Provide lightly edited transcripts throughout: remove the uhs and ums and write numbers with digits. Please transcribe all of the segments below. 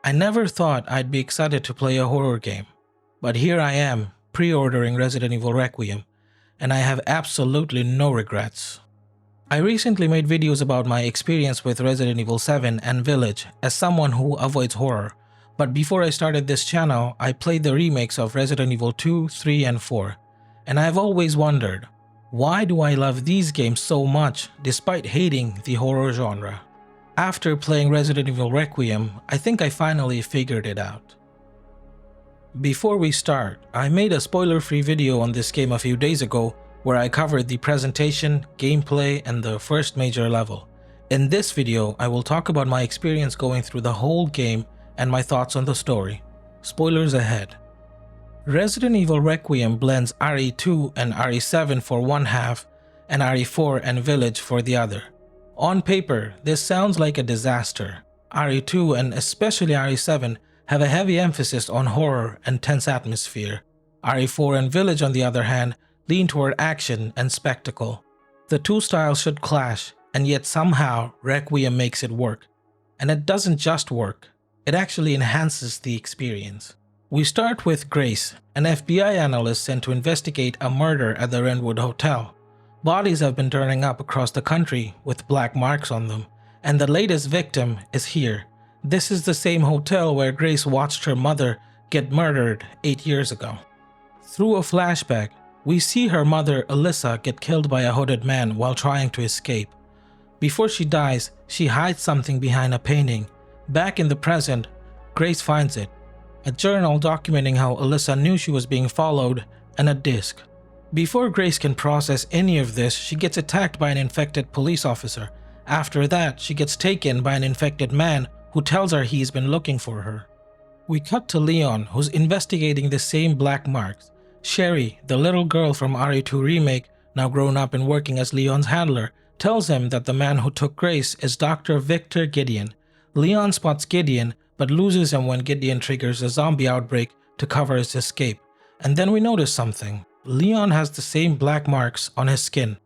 I never thought I'd be excited to play a horror game, but here I am, pre-ordering Resident Evil Requiem, and I have absolutely no regrets. I recently made videos about my experience with Resident Evil 7 and Village as someone who avoids horror, but before I started this channel, I played the remakes of Resident Evil 2, 3, and 4, and I've always wondered, why do I love these games so much despite hating the horror genre? After playing Resident Evil Requiem, I think I finally figured it out. Before we start, I made a spoiler-free video on this game a few days ago where I covered the presentation, gameplay, and the first major level. In this video, I will talk about my experience going through the whole game and my thoughts on the story. Spoilers ahead. Resident Evil Requiem blends RE2 and RE7 for one half, and RE4 and Village for the other. On paper, this sounds like a disaster. RE2 and especially RE7 have a heavy emphasis on horror and tense atmosphere. RE4 and Village, on the other hand, lean toward action and spectacle. The two styles should clash, and yet somehow Requiem makes it work. And it doesn't just work, it actually enhances the experience. We start with Grace, an FBI analyst sent to investigate a murder at the Renwood Hotel. Bodies have been turning up across the country with black marks on them, and the latest victim is here. This is the same hotel where Grace watched her mother get murdered 8 years ago. Through a flashback, we see her mother Alyssa get killed by a hooded man while trying to escape. Before she dies, she hides something behind a painting. Back in the present, Grace finds it. A journal documenting how Alyssa knew she was being followed, and a disc. Before Grace can process any of this, she gets attacked by an infected police officer. After that, she gets taken by an infected man who tells her he's been looking for her. We cut to Leon, who's investigating the same black marks. Sherry, the little girl from RE2 Remake, now grown up and working as Leon's handler, tells him that the man who took Grace is Dr. Victor Gideon. Leon spots Gideon, but loses him when Gideon triggers a zombie outbreak to cover his escape. And then we notice something. Leon has the same black marks on his skin.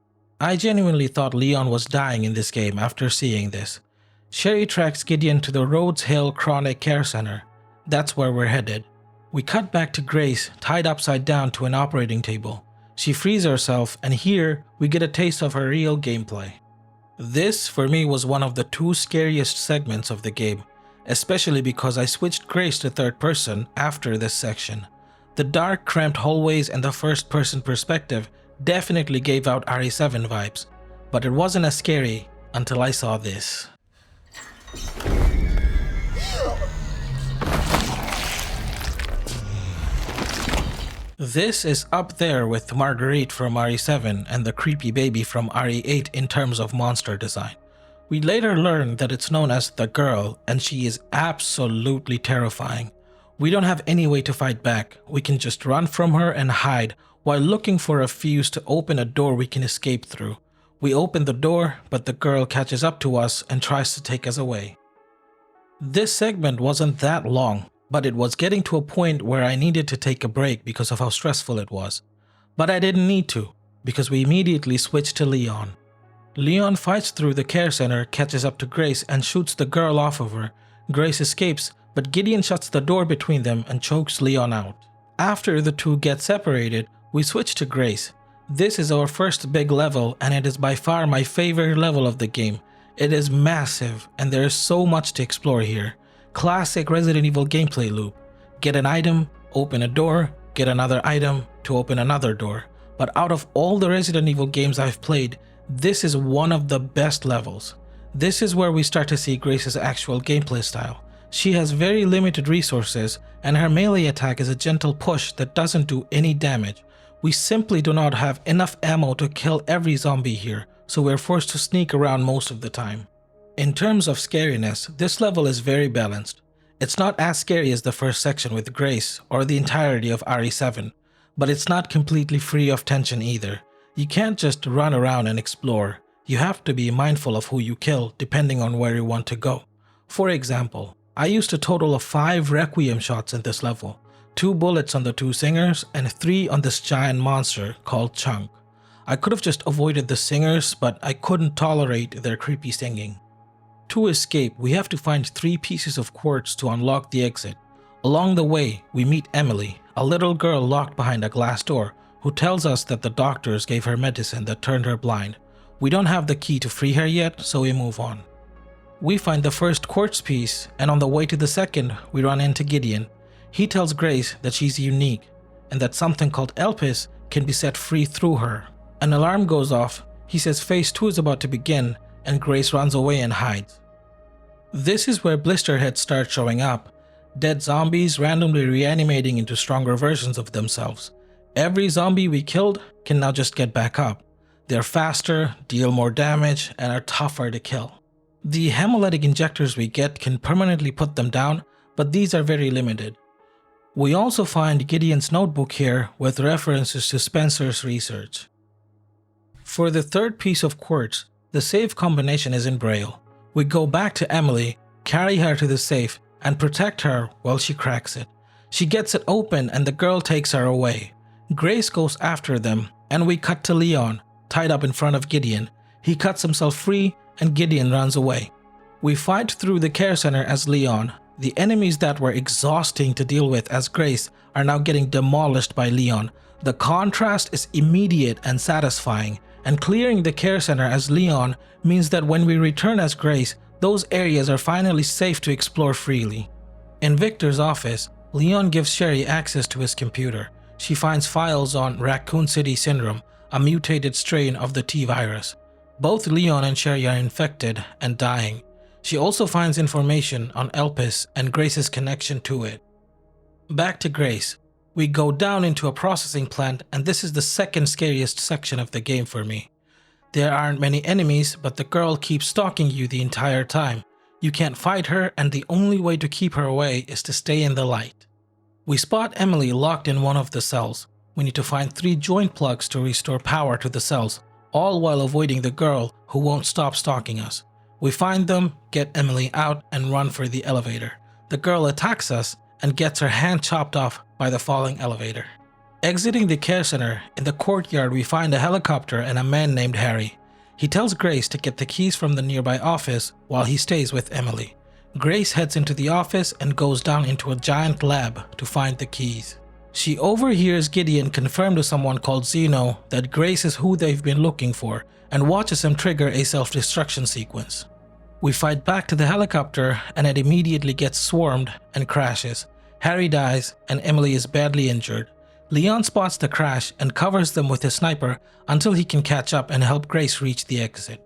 I genuinely thought Leon was dying in this game after seeing this. Sherry tracks Gideon to the Rhodes Hill Chronic Care Center. That's where we're headed. We cut back to Grace, tied upside down to an operating table. She frees herself, and here we get a taste of her real gameplay. This, for me, was one of the two scariest segments of the game, especially because I switched Grace to third person after this section. The dark, cramped hallways and the first-person perspective definitely gave out RE7 vibes, but it wasn't as scary until I saw this. This is up there with Marguerite from RE7 and the creepy baby from RE8 in terms of monster design. We later learn that it's known as the Girl, and she is absolutely terrifying. We don't have any way to fight back. We can just run from her and hide while looking for a fuse to open a door we can escape through. We open the door, but the girl catches up to us and tries to take us away. This segment wasn't that long, but it was getting to a point where I needed to take a break because of how stressful it was. But I didn't need to, because we immediately switched to Leon. Leon fights through the care center, catches up to Grace, and shoots the girl off of her. Grace escapes, but Gideon shuts the door between them and chokes Leon out. After the two get separated, we switch to Grace. This is our first big level, and it is by far my favorite level of the game. It is massive, and there is so much to explore here. Classic Resident Evil gameplay loop. Get an item, open a door, get another item to open another door. But out of all the Resident Evil games I've played, this is one of the best levels. This is where we start to see Grace's actual gameplay style. She has very limited resources, and her melee attack is a gentle push that doesn't do any damage. We simply do not have enough ammo to kill every zombie here, so we're forced to sneak around most of the time. In terms of scariness, this level is very balanced. It's not as scary as the first section with Grace or the entirety of RE7, but it's not completely free of tension either. You can't just run around and explore. You have to be mindful of who you kill depending on where you want to go. For example, I used a total of 5 Requiem shots in this level, 2 bullets on the 2 singers and 3 on this giant monster called Chunk. I could have just avoided the singers, but I couldn't tolerate their creepy singing. To escape, we have to find 3 pieces of quartz to unlock the exit. Along the way, we meet Emily, a little girl locked behind a glass door, who tells us that the doctors gave her medicine that turned her blind. We don't have the key to free her yet, so we move on. We find the first quartz piece, and on the way to the second, we run into Gideon. He tells Grace that she's unique, and that something called Elpis can be set free through her. An alarm goes off, he says phase 2 is about to begin, and Grace runs away and hides. This is where Blisterheads start showing up. Dead zombies randomly reanimating into stronger versions of themselves. Every zombie we killed can now just get back up. They're faster, deal more damage, and are tougher to kill. The hemolytic injectors we get can permanently put them down, but these are very limited. We also find Gideon's notebook here with references to Spencer's research. For the third piece of quartz, the safe combination is in Braille. We go back to Emily, carry her to the safe, and protect her while she cracks it. She gets it open and the girl takes her away. Grace goes after them, and we cut to Leon, tied up in front of Gideon. He cuts himself free and Gideon runs away. We fight through the care center as Leon. The enemies that were exhausting to deal with as Grace are now getting demolished by Leon. The contrast is immediate and satisfying, and clearing the care center as Leon means that when we return as Grace, those areas are finally safe to explore freely. In Victor's office, Leon gives Sherry access to his computer. She finds files on Raccoon City Syndrome, a mutated strain of the T-virus. Both Leon and Sherry are infected and dying. She also finds information on Elpis and Grace's connection to it. Back to Grace. We go down into a processing plant, and this is the second scariest section of the game for me. There aren't many enemies, but the girl keeps stalking you the entire time. You can't fight her, and the only way to keep her away is to stay in the light. We spot Emily locked in one of the cells. We need to find 3 joint plugs to restore power to the cells, all while avoiding the girl who won't stop stalking us. We find them, get Emily out, and run for the elevator. The girl attacks us and gets her hand chopped off by the falling elevator. Exiting the care center, in the courtyard we find a helicopter and a man named Harry. He tells Grace to get the keys from the nearby office while he stays with Emily. Grace heads into the office and goes down into a giant lab to find the keys. She overhears Gideon confirm to someone called Zeno that Grace is who they've been looking for and watches him trigger a self-destruction sequence. We fight back to the helicopter and it immediately gets swarmed and crashes. Harry dies and Emily is badly injured. Leon spots the crash and covers them with his sniper until he can catch up and help Grace reach the exit.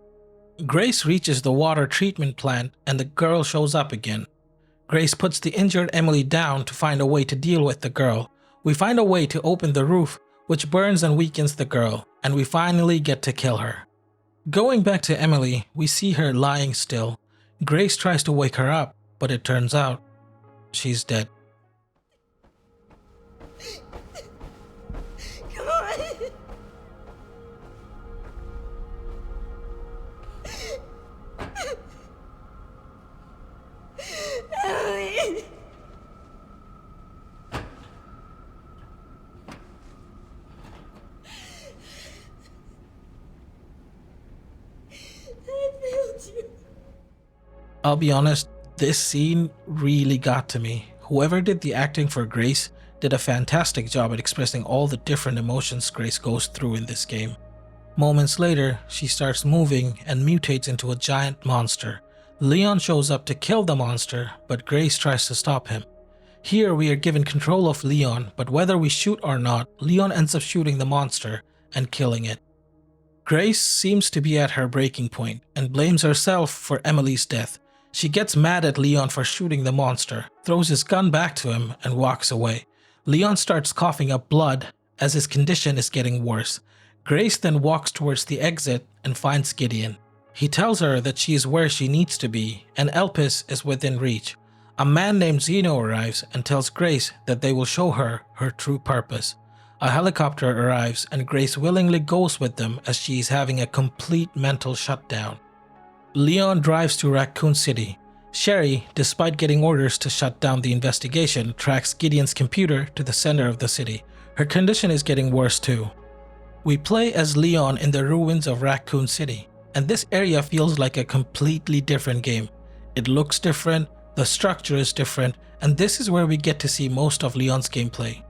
Grace reaches the water treatment plant and the girl shows up again. Grace puts the injured Emily down to find a way to deal with the girl. We find a way to open the roof, which burns and weakens the girl, and we finally get to kill her. Going back to Emily, we see her lying still. Grace tries to wake her up, but it turns out she's dead. Come on. Emily. I failed you. I'll be honest, this scene really got to me. Whoever did the acting for Grace did a fantastic job at expressing all the different emotions Grace goes through in this game. Moments later, she starts moving and mutates into a giant monster. Leon shows up to kill the monster, but Grace tries to stop him. Here we are given control of Leon, but whether we shoot or not, Leon ends up shooting the monster and killing it. Grace seems to be at her breaking point and blames herself for Emily's death. She gets mad at Leon for shooting the monster, throws his gun back to him, and walks away. Leon starts coughing up blood as his condition is getting worse. Grace then walks towards the exit and finds Gideon. He tells her that she is where she needs to be and Elpis is within reach. A man named Zeno arrives and tells Grace that they will show her her true purpose. A helicopter arrives and Grace willingly goes with them as she is having a complete mental shutdown. Leon drives to Raccoon City. Sherry, despite getting orders to shut down the investigation, tracks Gideon's computer to the center of the city. Her condition is getting worse too. We play as Leon in the ruins of Raccoon City. and this area feels like a completely different game. It looks different, the structure is different, and this is where we get to see most of Leon's gameplay.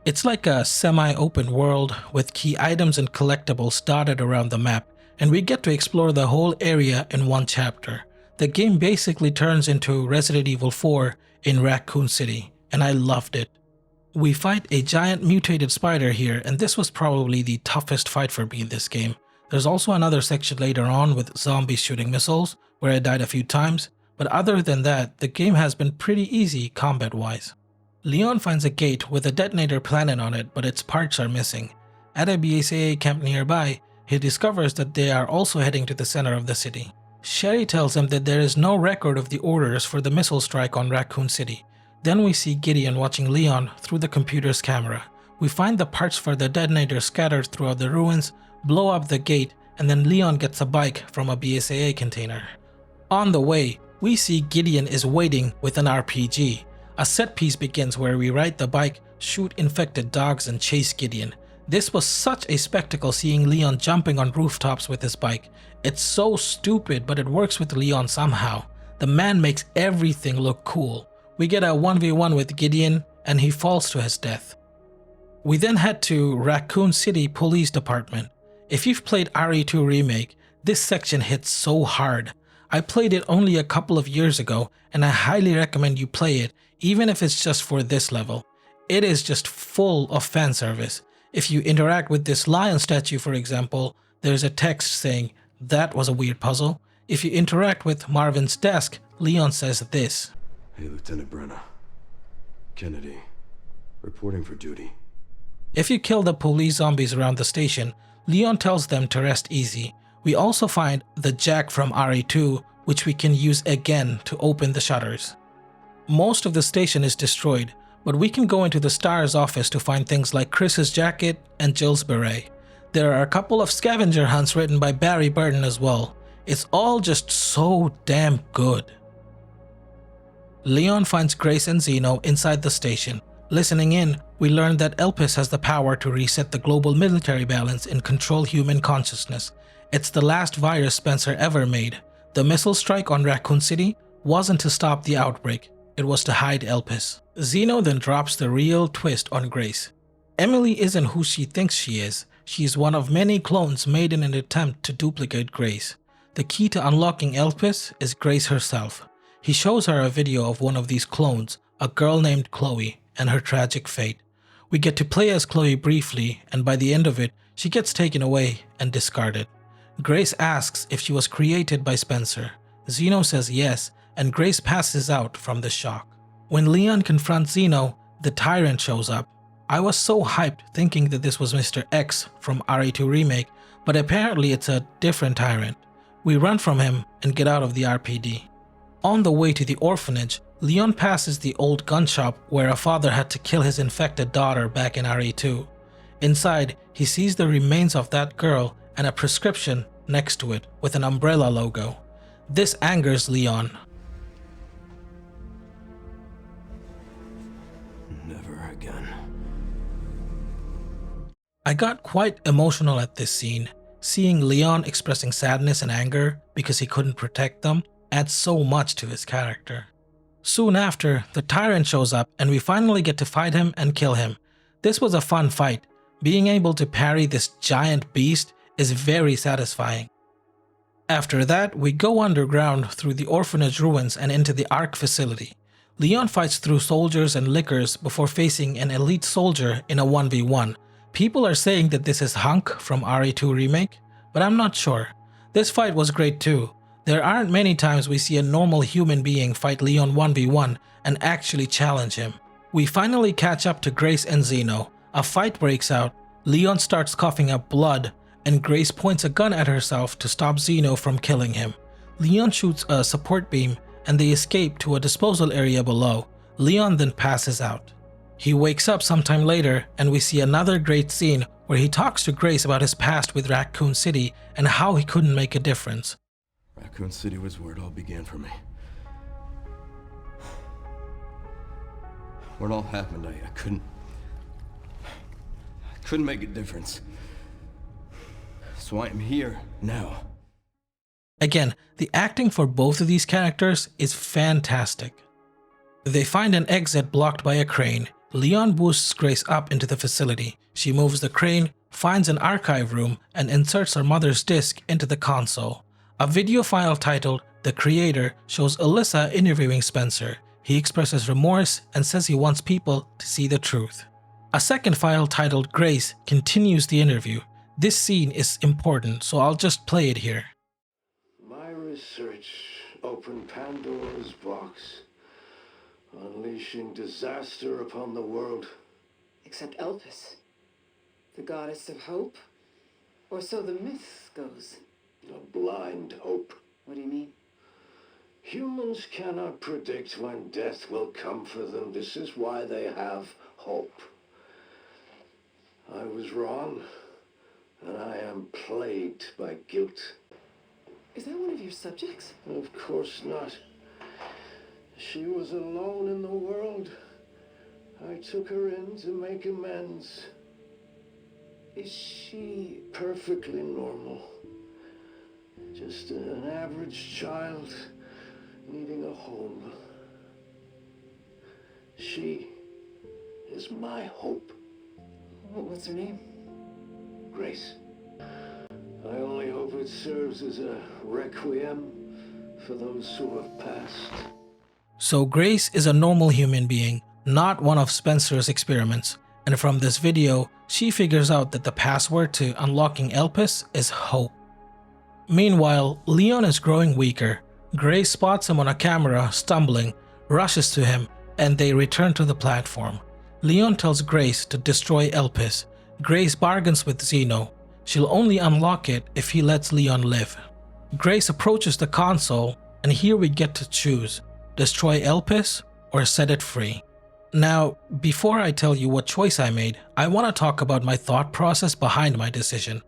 It's like a semi-open world with key items and collectibles dotted around the map, and we get to explore the whole area in one chapter. The game basically turns into Resident Evil 4 in Raccoon City, and I loved it. We fight a giant mutated spider here, and this was probably the toughest fight for me in this game. There's also another section later on with zombies shooting missiles, where I died a few times, but other than that, the game has been pretty easy combat-wise. Leon finds a gate with a detonator planted on it, but its parts are missing. At a BSAA camp nearby, he discovers that they are also heading to the center of the city. Sherry tells him that there is no record of the orders for the missile strike on Raccoon City. Then we see Gideon watching Leon through the computer's camera. We find the parts for the detonator scattered throughout the ruins, blow up the gate, and then Leon gets a bike from a BSAA container. On the way, we see Gideon is waiting with an RPG. A set piece begins where we ride the bike, shoot infected dogs, and chase Gideon. This was such a spectacle seeing Leon jumping on rooftops with his bike. It's so stupid, but it works with Leon somehow. The man makes everything look cool. We get a 1v1 with Gideon, and he falls to his death. We then head to Raccoon City Police Department. If you've played RE2 Remake, this section hits so hard. I played it only a couple of years ago, and I highly recommend you play it, even if it's just for this level. It is just full of fan service. If you interact with this lion statue, for example, there's a text saying, "That was a weird puzzle." If you interact with Marvin's desk, Leon says this. Hey, Lieutenant Brenna. Kennedy. Reporting for duty. If you kill the police zombies around the station, Leon tells them to rest easy. We also find the jack from RE2, which we can use again to open the shutters. Most of the station is destroyed, but we can go into the STARS office to find things like Chris's jacket and Jill's beret. There are a couple of scavenger hunts written by Barry Burton as well. It's all just so damn good. Leon finds Grace and Zeno inside the station. Listening in, we learn that Elpis has the power to reset the global military balance and control human consciousness. It's the last virus Spencer ever made. The missile strike on Raccoon City wasn't to stop the outbreak, it was to hide Elpis. Zeno then drops the real twist on Grace. Emily isn't who she thinks she is. She is one of many clones made in an attempt to duplicate Grace. The key to unlocking Elpis is Grace herself. He shows her a video of one of these clones, a girl named Chloe, and her tragic fate. We get to play as Chloe briefly, and by the end of it, she gets taken away and discarded. Grace asks if she was created by Spencer. Zeno says yes, and Grace passes out from the shock. When Leon confronts Zeno, the Tyrant shows up. I was so hyped thinking that this was Mr. X from RE2 Remake, but apparently it's a different Tyrant. We run from him and get out of the RPD. On the way to the orphanage, Leon passes the old gun shop where a father had to kill his infected daughter back in RE2. Inside, he sees the remains of that girl and a prescription next to it with an umbrella logo. This angers Leon. Never again. I got quite emotional at this scene. Seeing Leon expressing sadness and anger because he couldn't protect them adds so much to his character. Soon after, the Tyrant shows up and we finally get to fight him and kill him. This was a fun fight. Being able to parry this giant beast is very satisfying. After that, we go underground through the orphanage ruins and into the ARC facility. Leon fights through soldiers and lickers before facing an elite soldier in a 1v1. People are saying that this is Hunk from RE2 Remake, but I'm not sure. This fight was great too. There aren't many times we see a normal human being fight Leon 1v1 and actually challenge him. We finally catch up to Grace and Zeno. A fight breaks out, Leon starts coughing up blood, and Grace points a gun at herself to stop Zeno from killing him. Leon shoots a support beam and they escape to a disposal area below. Leon then passes out. He wakes up sometime later and we see another great scene where he talks to Grace about his past with Raccoon City and how he couldn't make a difference. Raccoon City was where it all began for me. Where it all happened, I couldn't make a difference. So I am here now. Again, the acting for both of these characters is fantastic. They find an exit blocked by a crane. Leon boosts Grace up into the facility. She moves the crane, finds an archive room, and inserts her mother's disc into the console. A video file titled "The Creator" shows Alyssa interviewing Spencer. He expresses remorse and says he wants people to see the truth. A second file titled "Grace" continues the interview. This scene is important, so I'll just play it here. My research opened Pandora's box, unleashing disaster upon the world. Except Elpis, the goddess of hope? Or so the myth goes. A blind hope. What do you mean? Humans cannot predict when death will come for them. This is why they have hope. I was wrong, and I am plagued by guilt. Is that one of your subjects? Of course not. She was alone in the world. I took her in to make amends. Is she... Perfectly normal. Just an average child needing a home. She is my hope. What's her name? Grace. I only hope it serves as a requiem for those who have passed. So Grace is a normal human being, not one of Spencer's experiments, and from this video, she figures out that the password to unlocking Elpis is hope. Meanwhile, Leon is growing weaker. Grace spots him on a camera, stumbling, rushes to him, and they return to the platform. Leon tells Grace to destroy Elpis. Grace bargains with Zeno. She'll only unlock it if he lets Leon live. Grace approaches the console, and here we get to choose: destroy Elpis or set it free. Now, before I tell you what choice I made, I want to talk about my thought process behind my decision.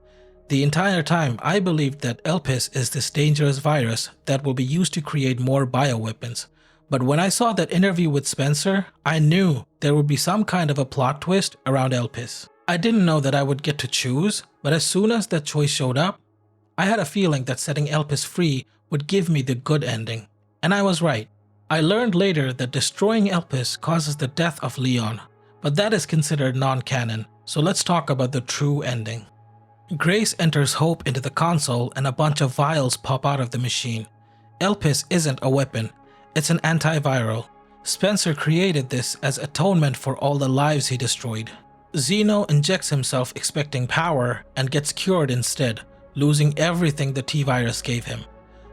The entire time, I believed that Elpis is this dangerous virus that will be used to create more bioweapons. But when I saw that interview with Spencer, I knew there would be some kind of a plot twist around Elpis. I didn't know that I would get to choose, but as soon as that choice showed up, I had a feeling that setting Elpis free would give me the good ending. And I was right. I learned later that destroying Elpis causes the death of Leon, but that is considered non-canon, so let's talk about the true ending. Grace enters Hope into the console and a bunch of vials pop out of the machine. Elpis isn't a weapon, it's an antiviral. Spencer created this as atonement for all the lives he destroyed. Zeno injects himself expecting power and gets cured instead, losing everything the T-virus gave him.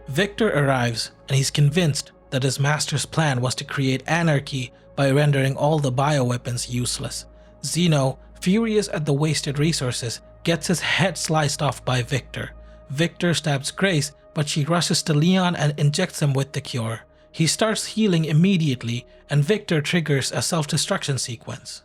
Victor arrives and he's convinced that his master's plan was to create anarchy by rendering all the bioweapons useless. Zeno, furious at the wasted resources, gets his head sliced off by Victor. Victor stabs Grace, but she rushes to Leon and injects him with the cure. He starts healing immediately, and Victor triggers a self-destruction sequence.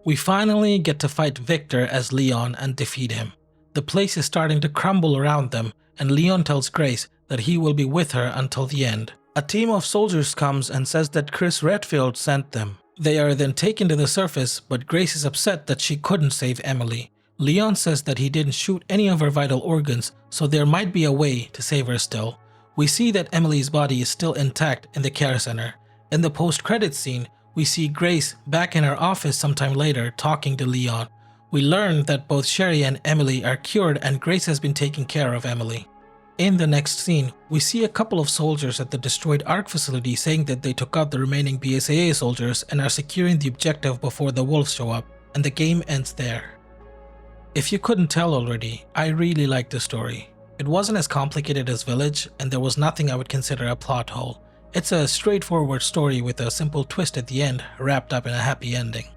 We finally get to fight Victor as Leon and defeat him. The place is starting to crumble around them, and Leon tells Grace that he will be with her until the end. A team of soldiers comes and says that Chris Redfield sent them. They are then taken to the surface, but Grace is upset that she couldn't save Emily. Leon says that he didn't shoot any of her vital organs, so there might be a way to save her still. We see that Emily's body is still intact in the care center. In the post-credits scene, we see Grace back in her office sometime later talking to Leon. We learn that both Sherry and Emily are cured and Grace has been taking care of Emily. In the next scene, we see a couple of soldiers at the destroyed ARC facility saying that they took out the remaining BSAA soldiers and are securing the objective before the wolves show up, and the game ends there. If you couldn't tell already, I really liked the story. It wasn't as complicated as Village, and there was nothing I would consider a plot hole. It's a straightforward story with a simple twist at the end, wrapped up in a happy ending.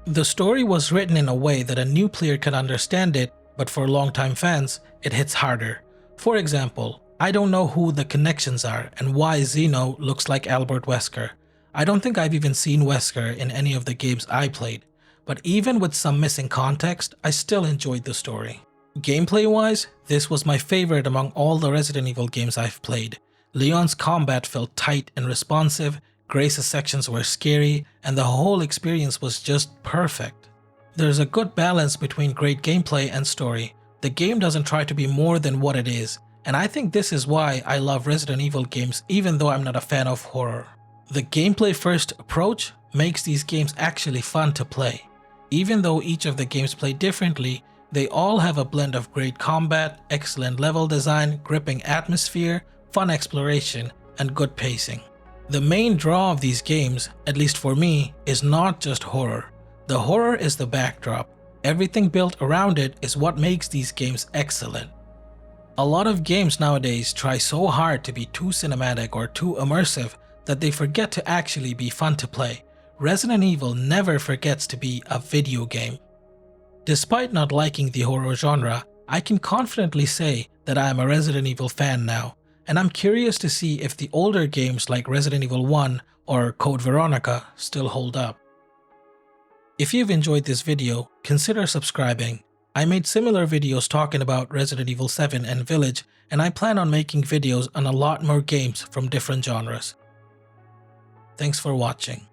The story was written in a way that a new player can understand it, but for longtime fans, it hits harder. For example, I don't know who the connections are and why Zeno looks like Albert Wesker. I don't think I've even seen Wesker in any of the games I played, but even with some missing context, I still enjoyed the story. Gameplay-wise, this was my favorite among all the Resident Evil games I've played. Leon's combat felt tight and responsive, Grace's sections were scary, and the whole experience was just perfect. There's a good balance between great gameplay and story. The game doesn't try to be more than what it is, and I think this is why I love Resident Evil games even though I'm not a fan of horror. The gameplay first approach makes these games actually fun to play. Even though each of the games play differently, they all have a blend of great combat, excellent level design, gripping atmosphere, fun exploration, and good pacing. The main draw of these games, at least for me, is not just horror. The horror is the backdrop. Everything built around it is what makes these games excellent. A lot of games nowadays try so hard to be too cinematic or too immersive that they forget to actually be fun to play. Resident Evil never forgets to be a video game. Despite not liking the horror genre, I can confidently say that I am a Resident Evil fan now, and I'm curious to see if the older games like Resident Evil 1 or Code Veronica still hold up. If you've enjoyed this video, consider subscribing. I made similar videos talking about Resident Evil 7 and Village, and I plan on making videos on a lot more games from different genres. Thanks for watching.